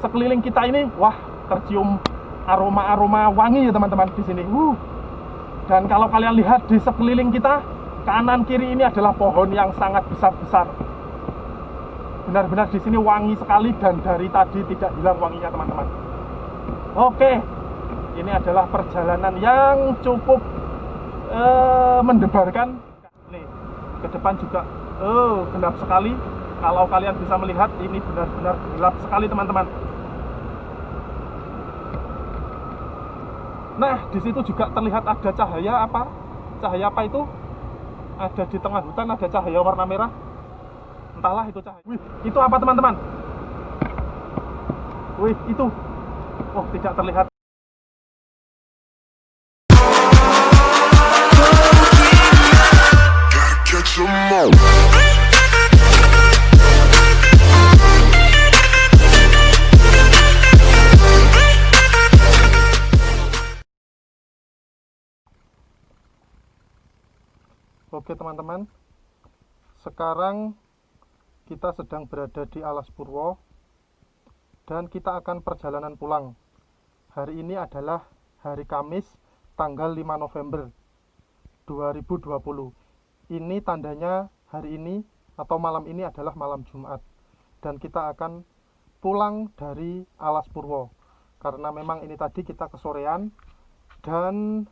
sekeliling kita ini, wah, tercium aroma-aroma wangi ya teman-teman di sini. Dan kalau kalian lihat di sekeliling kita, kanan kiri ini adalah pohon yang sangat besar-besar. Benar-benar di sini wangi sekali dan dari tadi tidak hilang wanginya teman-teman. Oke, ini adalah perjalanan yang cukup mendebarkan. Nih, ke depan juga gelap sekali. Kalau kalian bisa melihat, ini benar-benar gelap sekali teman-teman. Nah, di situ juga terlihat ada cahaya apa? Cahaya apa itu? Ada di tengah hutan, ada cahaya warna merah. Entahlah itu cahaya. Wih, itu apa teman-teman? Wih, itu. Oh, tidak terlihat. Oke teman-teman, sekarang kita sedang berada di Alas Purwo dan kita akan perjalanan pulang. Hari ini adalah hari Kamis tanggal 5 November 2020. Ini tandanya hari ini atau malam ini adalah malam Jumat dan kita akan pulang dari Alas Purwo karena memang ini tadi kita kesorean dan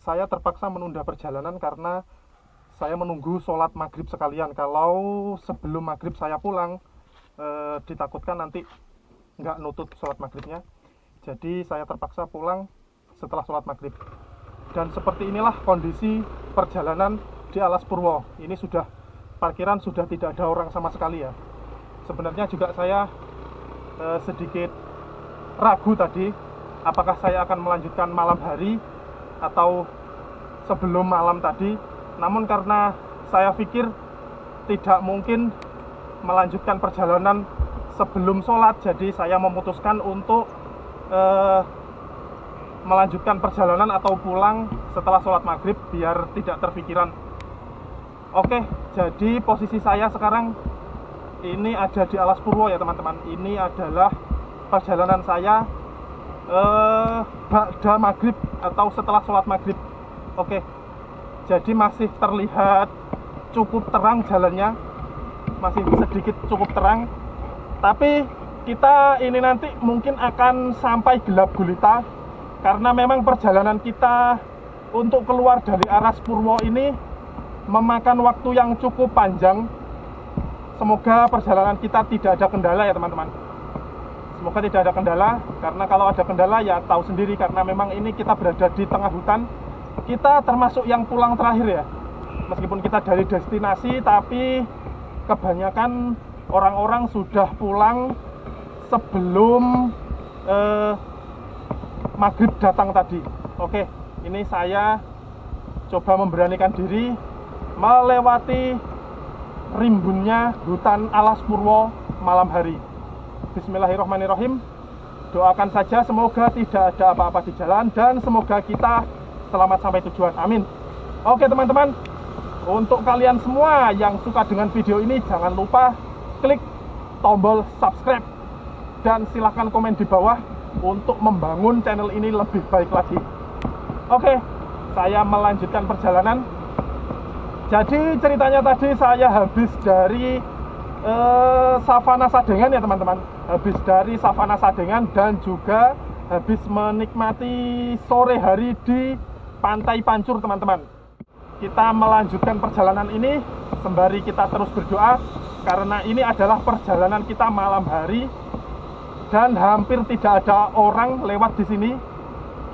saya terpaksa menunda perjalanan karena saya menunggu sholat maghrib sekalian. Kalau sebelum maghrib saya pulang, ditakutkan nanti nggak nutut sholat maghribnya. Jadi saya terpaksa pulang setelah sholat maghrib. Dan seperti inilah kondisi perjalanan di Alas Purwo. Ini sudah parkiran sudah tidak ada orang sama sekali ya. Sebenarnya juga saya sedikit ragu tadi, apakah saya akan melanjutkan malam hari atau sebelum malam tadi. Namun karena saya pikir tidak mungkin melanjutkan perjalanan sebelum sholat, jadi saya memutuskan untuk melanjutkan perjalanan atau pulang setelah sholat maghrib biar tidak terpikiran. Oke, jadi posisi saya sekarang ini ada di Alas Purwo ya teman-teman. Ini adalah perjalanan saya ba'da maghrib atau setelah sholat maghrib. Oke, jadi masih terlihat cukup terang jalannya, masih sedikit cukup terang. Tapi kita ini nanti mungkin akan sampai gelap gulita karena memang perjalanan kita untuk keluar dari Alas Purwo ini memakan waktu yang cukup panjang. Semoga perjalanan kita tidak ada kendala ya teman-teman. Semoga tidak ada kendala, karena kalau ada kendala ya tahu sendiri, karena memang ini kita berada di tengah hutan. Kita termasuk yang pulang terakhir ya. Meskipun kita dari destinasi, tapi kebanyakan orang-orang sudah pulang sebelum maghrib datang tadi. Oke, ini saya coba memberanikan diri melewati rimbunnya hutan Alas Purwo malam hari. Bismillahirrahmanirrahim. Doakan saja semoga tidak ada apa-apa di jalan dan semoga kita selamat sampai tujuan. Amin. Oke teman-teman, untuk kalian semua yang suka dengan video ini, jangan lupa klik tombol subscribe dan silahkan komen di bawah untuk membangun channel ini lebih baik lagi. Oke, saya melanjutkan perjalanan. Jadi ceritanya tadi saya habis dari Savana Sadengan ya teman-teman. Habis dari Savana Sadengan dan juga habis menikmati sore hari di Pantai Pancur teman-teman. Kita melanjutkan perjalanan ini sembari kita terus berdoa karena ini adalah perjalanan kita malam hari dan hampir tidak ada orang lewat di sini.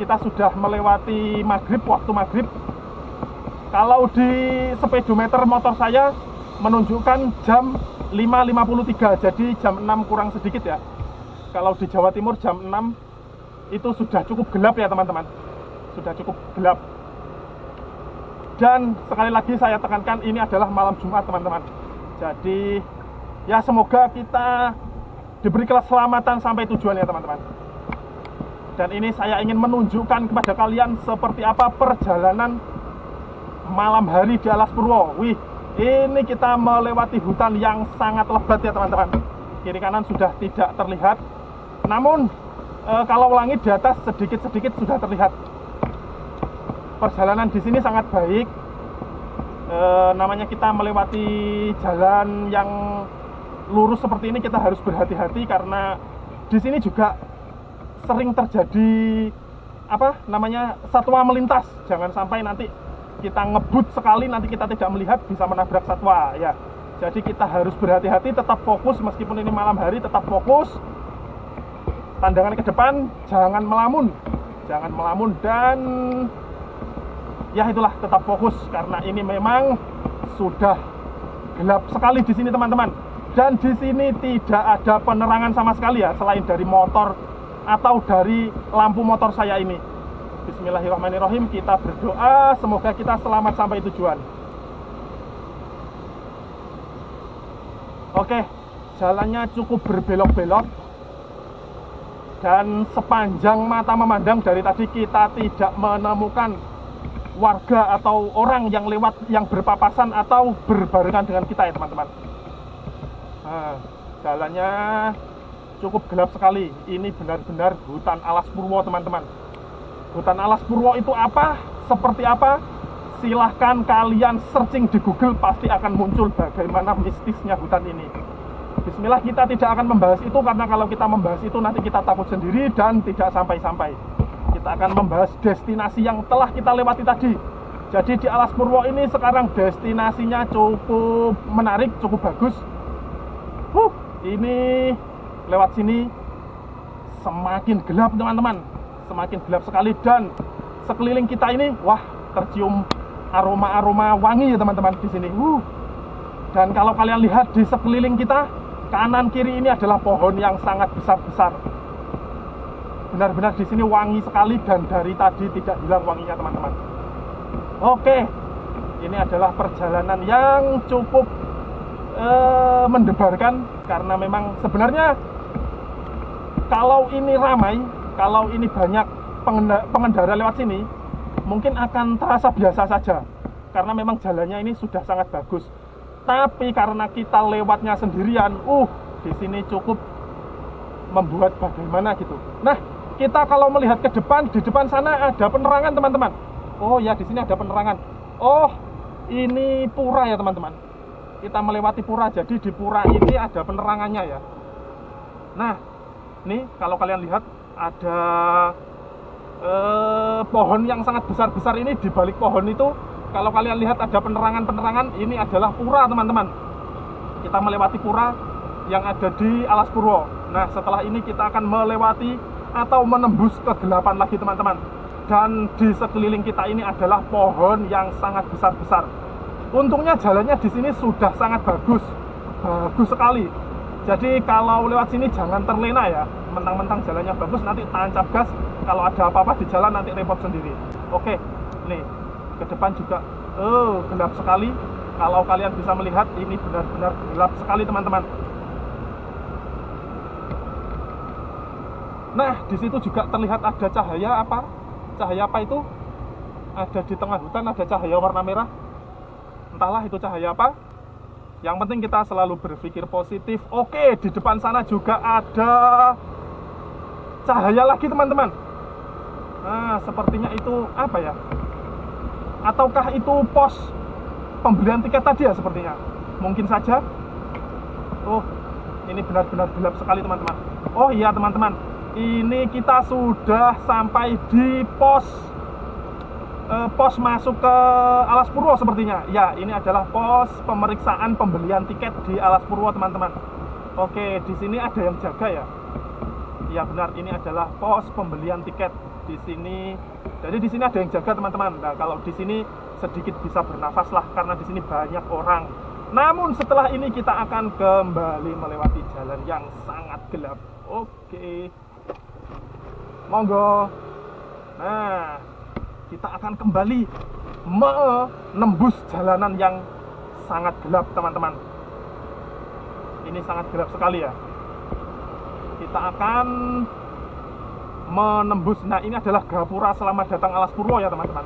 Kita sudah melewati maghrib, waktu maghrib. Kalau di speedometer motor saya menunjukkan jam 5.53, jadi jam 6 kurang sedikit ya. Kalau di Jawa Timur jam 6 itu sudah cukup gelap ya teman-teman. Sudah cukup gelap. Dan sekali lagi saya tekankan ini adalah malam Jumat teman-teman. Jadi ya semoga kita diberi keselamatan sampai tujuan ya teman-teman. Dan ini saya ingin menunjukkan kepada kalian seperti apa perjalanan malam hari di Alas Purwo. Wih, ini kita melewati hutan yang sangat lebat ya teman-teman. Kiri kanan sudah tidak terlihat Namun kalau langit di atas sedikit-sedikit sudah terlihat. Perjalanan di sini sangat baik. Namanya kita melewati jalan yang lurus seperti ini, kita harus berhati-hati karena di sini juga sering terjadi satwa melintas. Jangan sampai nanti kita ngebut sekali, nanti kita tidak melihat, bisa menabrak satwa ya. Jadi kita harus berhati-hati, tetap fokus meskipun ini malam hari, tetap fokus. Pandangan ke depan, jangan melamun dan ya itulah, tetap fokus karena ini memang sudah gelap sekali di sini teman-teman. Dan di sini tidak ada penerangan sama sekali ya, selain dari motor atau dari lampu motor saya ini. Bismillahirrahmanirrahim, kita berdoa semoga kita selamat sampai tujuan. Oke, jalannya cukup berbelok-belok dan sepanjang mata memandang dari tadi kita tidak menemukan warga atau orang yang lewat yang berpapasan atau berbarengan dengan kita ya teman-teman. Nah, jalannya cukup gelap sekali. Ini benar-benar hutan alas purwo teman-teman. Hutan alas purwo itu apa? Seperti apa? Silahkan kalian searching di Google, pasti akan muncul bagaimana mistisnya hutan ini. Bismillah, kita tidak akan membahas itu karena kalau kita membahas itu nanti kita takut sendiri dan tidak sampai-sampai. Kita akan membahas destinasi yang telah kita lewati tadi. Jadi di alas purwo ini sekarang destinasinya cukup menarik, cukup bagus. Ini lewat sini semakin gelap teman-teman, semakin gelap sekali dan sekeliling kita ini wah tercium aroma-aroma wangi ya teman-teman di sini. Dan kalau kalian lihat di sekeliling kita kanan kiri ini adalah pohon yang sangat besar-besar. Benar-benar di sini wangi sekali dan dari tadi tidak hilang wanginya teman-teman. Oke, ini adalah perjalanan yang cukup mendebarkan karena memang sebenarnya kalau ini ramai, kalau ini banyak pengendara lewat sini, mungkin akan terasa biasa saja karena memang jalannya ini sudah sangat bagus. Tapi karena kita lewatnya sendirian, di sini cukup membuat bagaimana gitu. Nah, kita kalau melihat ke depan, di depan sana ada penerangan teman-teman. Oh ya, di sini ada penerangan. Oh, ini pura ya teman-teman. Kita melewati pura, jadi di pura ini ada penerangannya ya. Nah, nih kalau kalian lihat ada pohon yang sangat besar-besar ini. Di balik pohon itu kalau kalian lihat ada penerangan-penerangan, ini adalah pura teman-teman. Kita melewati pura yang ada di alas purwo. Nah, setelah ini kita akan melewati atau menembus kegelapan lagi teman-teman. Dan di sekeliling kita ini adalah pohon yang sangat besar-besar. Untungnya jalannya di sini sudah sangat bagus sekali. Jadi kalau lewat sini jangan terlena ya, mentang-mentang jalannya bagus nanti tancap gas, kalau ada apa-apa di jalan nanti repot sendiri. Oke, nih ke depan juga gelap sekali. Kalau kalian bisa melihat ini benar-benar gelap sekali teman-teman. Nah, di situ juga terlihat ada cahaya apa? Cahaya apa itu? Ada di tengah hutan, ada cahaya warna merah. Entahlah itu cahaya apa. Yang penting kita selalu berpikir positif. Oke, di depan sana juga ada cahaya lagi teman-teman. Nah, sepertinya itu apa ya? Ataukah itu pos pembelian tiket tadi ya sepertinya? Mungkin saja. Oh, ini benar-benar gelap sekali teman-teman. Oh iya teman-teman, ini kita sudah sampai di pos masuk ke alas purwo sepertinya. Ya, ini adalah pos pemeriksaan pembelian tiket di alas purwo teman-teman. Oke, di sini ada yang jaga ya. Ya benar, ini adalah pos pembelian tiket di sini. Jadi di sini ada yang jaga teman-teman. Nah, kalau di sini sedikit bisa bernafas lah karena di sini banyak orang. Namun setelah ini kita akan kembali melewati jalan yang sangat gelap. Oke, monggo. Nah, kita akan kembali menembus jalanan yang sangat gelap teman-teman. Ini sangat gelap sekali ya. Kita akan menembus. Nah, ini adalah gapura selamat datang alas purwo ya teman-teman.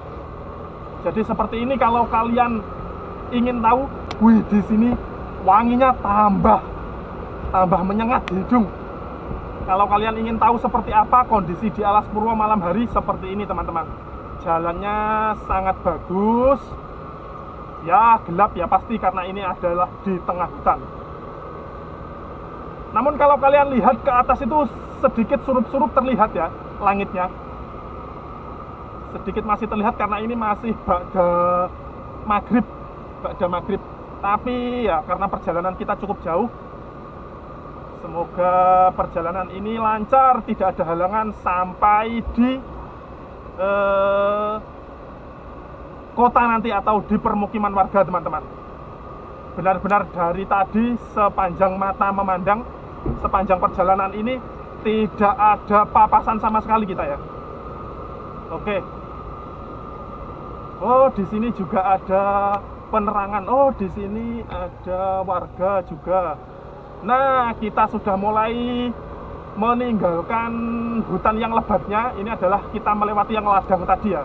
Jadi seperti ini kalau kalian ingin tahu, wih di sini wanginya tambah menyengat di hidung. Kalau kalian ingin tahu seperti apa kondisi di Alas Purwo malam hari, seperti ini teman-teman. Jalannya sangat bagus. Ya gelap ya pasti karena ini adalah di tengah hutan. Namun kalau kalian lihat ke atas itu sedikit surup-surup terlihat ya langitnya. Sedikit masih terlihat karena ini masih ba'da maghrib. Tapi ya karena perjalanan kita cukup jauh, semoga perjalanan ini lancar, tidak ada halangan sampai di kota nanti atau di permukiman warga teman-teman. Benar-benar dari tadi sepanjang mata memandang, sepanjang perjalanan ini tidak ada papasan sama sekali kita ya. Oke. Oh, di sini juga ada penerangan. Oh, di sini ada warga juga. Nah, kita sudah mulai meninggalkan hutan yang lebatnya. Ini adalah kita melewati yang ladang tadi ya.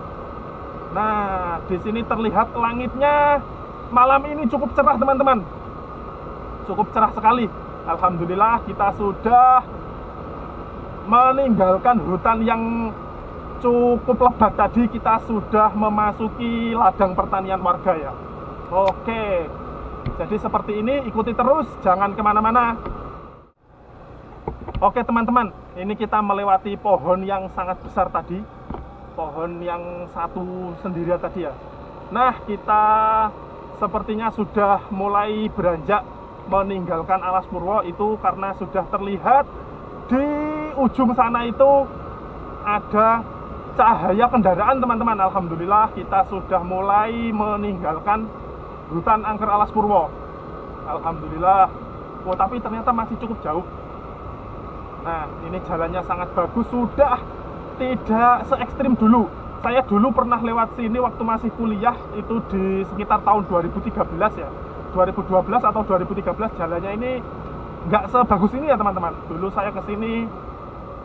Nah, di sini terlihat langitnya malam ini cukup cerah teman-teman. Cukup cerah sekali. Alhamdulillah kita sudah meninggalkan hutan yang cukup lebat tadi. Kita sudah memasuki ladang pertanian warga ya. Oke. Jadi seperti ini, ikuti terus, jangan kemana-mana. Oke teman-teman, ini kita melewati pohon yang sangat besar tadi. Pohon yang satu sendirian tadi ya. Nah, kita sepertinya sudah mulai beranjak meninggalkan Alas Purwo itu karena sudah terlihat di ujung sana itu ada cahaya kendaraan teman-teman. Alhamdulillah kita sudah mulai meninggalkan hutan angker Alas Purwo. Alhamdulillah. Oh, tapi ternyata masih cukup jauh. Nah, ini jalannya sangat bagus, sudah tidak se ekstrim dulu. Saya dulu pernah lewat sini waktu masih kuliah, itu di sekitar tahun 2013 ya. 2012 atau 2013 jalannya ini nggak sebagus ini ya teman-teman. Dulu saya kesini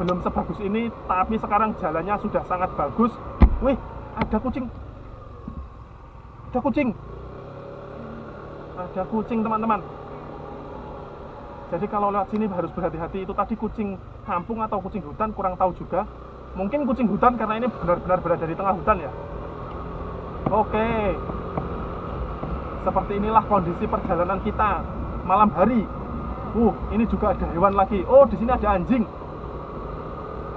belum sebagus ini, tapi sekarang jalannya sudah sangat bagus. Wih, ada kucing. Ada kucing. Ada kucing teman-teman. Jadi kalau lewat sini harus berhati-hati. Itu tadi kucing kampung atau kucing hutan, kurang tahu juga. Mungkin kucing hutan karena ini benar-benar berada di tengah hutan ya. Oke. Seperti inilah kondisi perjalanan kita malam hari. Ini juga ada hewan lagi. Oh, di sini ada anjing.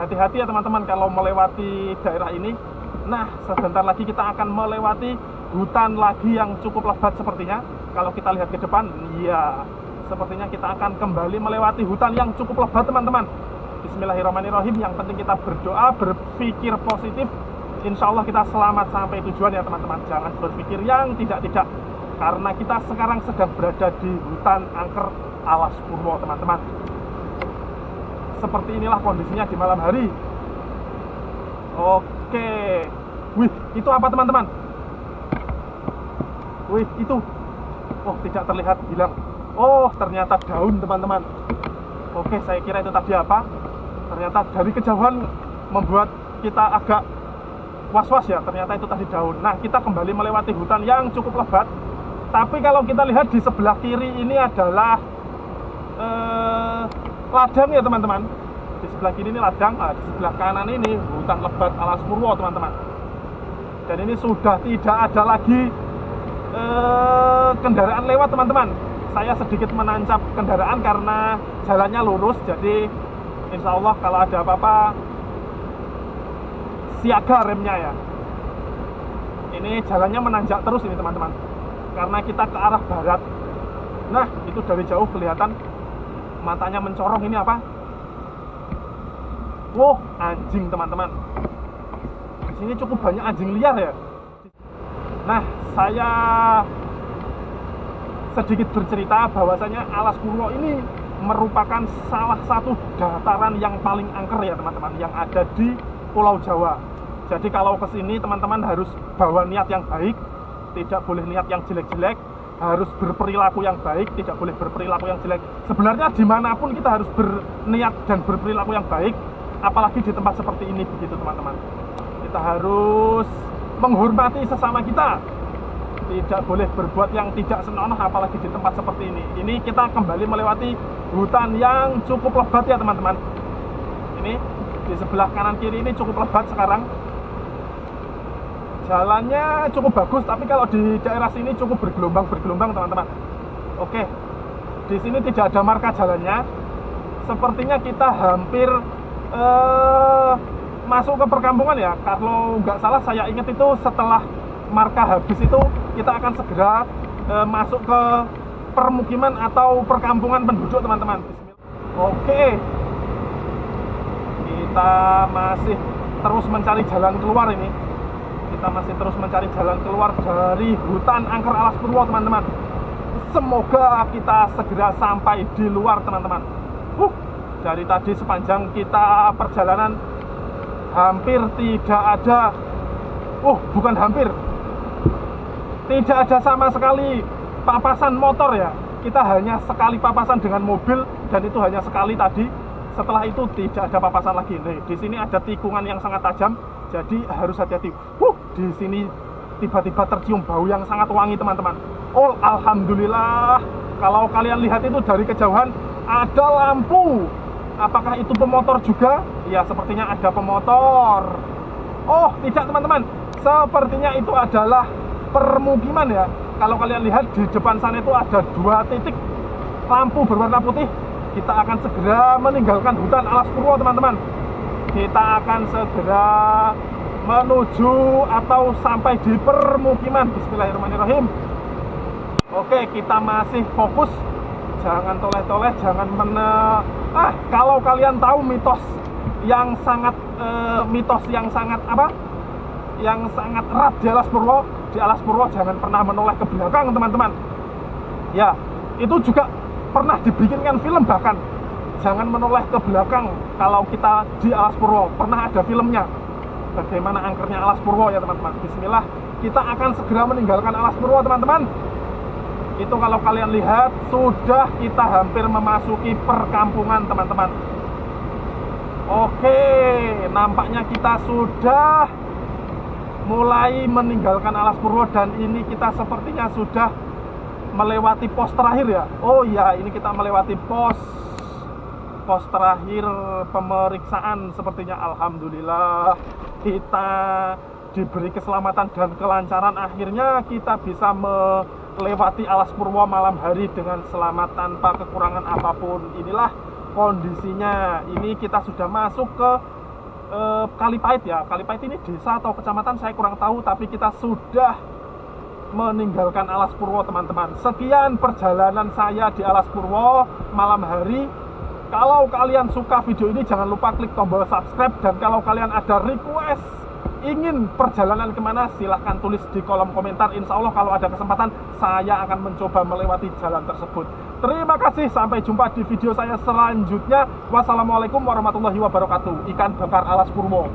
Hati-hati ya teman-teman kalau melewati daerah ini. Nah, sebentar lagi kita akan melewati hutan lagi yang cukup lebat sepertinya. Kalau kita lihat ke depan, ya sepertinya kita akan kembali melewati hutan yang cukup lebat teman-teman. Bismillahirrahmanirrahim. Yang penting kita berdoa, berpikir positif. Insya Allah kita selamat sampai tujuan ya teman-teman. Jangan berpikir yang tidak-tidak. Karena kita sekarang sedang berada di hutan angker Alas Purwo teman-teman. Seperti inilah kondisinya di malam hari. Oke. Wih, itu apa teman-teman? Wih, itu. Oh, tidak terlihat, hilang. Oh, ternyata daun teman-teman. Oke, saya kira itu tadi apa? Ternyata dari kejauhan membuat kita agak was-was ya. Ternyata itu tadi daun. Nah, kita kembali melewati hutan yang cukup lebat. Tapi kalau kita lihat di sebelah kiri ini adalah ladang ya teman-teman. Di sebelah kiri ini ladang, di sebelah kanan ini hutan lebat Alas Purwo teman-teman. Dan ini sudah tidak ada lagi kendaraan lewat teman-teman. Saya sedikit menancap kendaraan karena jalannya lurus. Jadi insya Allah kalau ada apa-apa siaga remnya ya. Ini jalannya menanjak terus ini teman-teman, karena kita ke arah barat. Nah, itu dari jauh kelihatan matanya mencorong. Ini apa? Wow, anjing teman-teman. Di sini cukup banyak anjing liar ya. Nah, saya sedikit bercerita bahwasanya Alas Purwo ini merupakan salah satu dataran yang paling angker ya teman-teman, yang ada di Pulau Jawa. Jadi kalau ke sini teman-teman harus bawa niat yang baik, tidak boleh niat yang jelek-jelek, harus berperilaku yang baik, tidak boleh berperilaku yang jelek. Sebenarnya dimanapun kita harus berniat dan berperilaku yang baik, apalagi di tempat seperti ini begitu teman-teman. Kita harus menghormati sesama kita, tidak boleh berbuat yang tidak senonoh apalagi di tempat seperti ini. Ini kita kembali melewati hutan yang cukup lebat ya teman-teman. ini. Di sebelah kanan kiri ini cukup lebat sekarang. Jalannya cukup bagus, tapi kalau di daerah sini cukup bergelombang teman-teman. Oke, di sini tidak ada marka jalannya. Sepertinya kita hampir masuk ke perkampungan ya. Kalau nggak salah saya ingat itu setelah marka habis itu kita akan segera masuk ke permukiman atau perkampungan penduduk teman-teman. Oke, kita masih terus mencari jalan keluar ini. Kita masih terus mencari jalan keluar dari hutan angker Alas Purwo teman-teman. Semoga kita segera sampai di luar teman-teman. Dari tadi sepanjang kita perjalanan hampir tidak ada, bukan hampir, tidak ada sama sekali papasan motor ya. Kita hanya sekali papasan dengan mobil, dan itu hanya sekali tadi. Setelah itu tidak ada papasan lagi. Nih, di sini ada tikungan yang sangat tajam, jadi harus hati-hati. Di sini tiba-tiba tercium bau yang sangat wangi teman-teman. Oh, alhamdulillah. Kalau kalian lihat itu dari kejauhan ada lampu. Apakah itu pemotor juga? Ya, sepertinya ada pemotor. Oh, tidak teman-teman. Sepertinya itu adalah permukiman ya. Kalau kalian lihat di depan sana itu ada 2 titik lampu berwarna putih. Kita akan segera meninggalkan hutan Alas Purwo teman-teman. Kita akan segera menuju atau sampai di permukiman. Bismillahirrahmanirrahim. Oke, kita masih fokus. Jangan toleh-toleh, jangan kalau kalian tahu mitos yang sangat erat di Alas Purwo. Di Alas Purwo jangan pernah menoleh ke belakang teman-teman. Ya, itu juga pernah dibikinkan film bahkan. Jangan menoleh ke belakang kalau kita di Alas Purwo. Pernah ada filmnya. Bagaimana angkernya Alas Purwo ya teman-teman. Bismillah, kita akan segera meninggalkan Alas Purwo teman-teman. Itu kalau kalian lihat sudah kita hampir memasuki perkampungan teman-teman. Oke, nampaknya kita sudah mulai meninggalkan Alas Purwo, dan ini kita sepertinya sudah melewati pos terakhir ya. Oh ya, ini kita melewati pos terakhir pemeriksaan sepertinya. Alhamdulillah kita diberi keselamatan dan kelancaran. Akhirnya kita bisa melewati Alas Purwo malam hari dengan selamat tanpa kekurangan apapun. Inilah kondisinya. Ini kita sudah masuk ke Kalipait ya. Kalipait ini desa atau kecamatan saya kurang tahu, tapi kita sudah meninggalkan Alas Purwo teman-teman. Sekian perjalanan saya di Alas Purwo malam hari. Kalau kalian suka video ini jangan lupa klik tombol subscribe, dan kalau kalian ada request ingin perjalanan kemana silahkan tulis di kolom komentar. Insya Allah kalau ada kesempatan saya akan mencoba melewati jalan tersebut. Terima kasih, sampai jumpa di video saya selanjutnya. Wassalamualaikum warahmatullahi wabarakatuh. Ikan bakar Alas Purwo.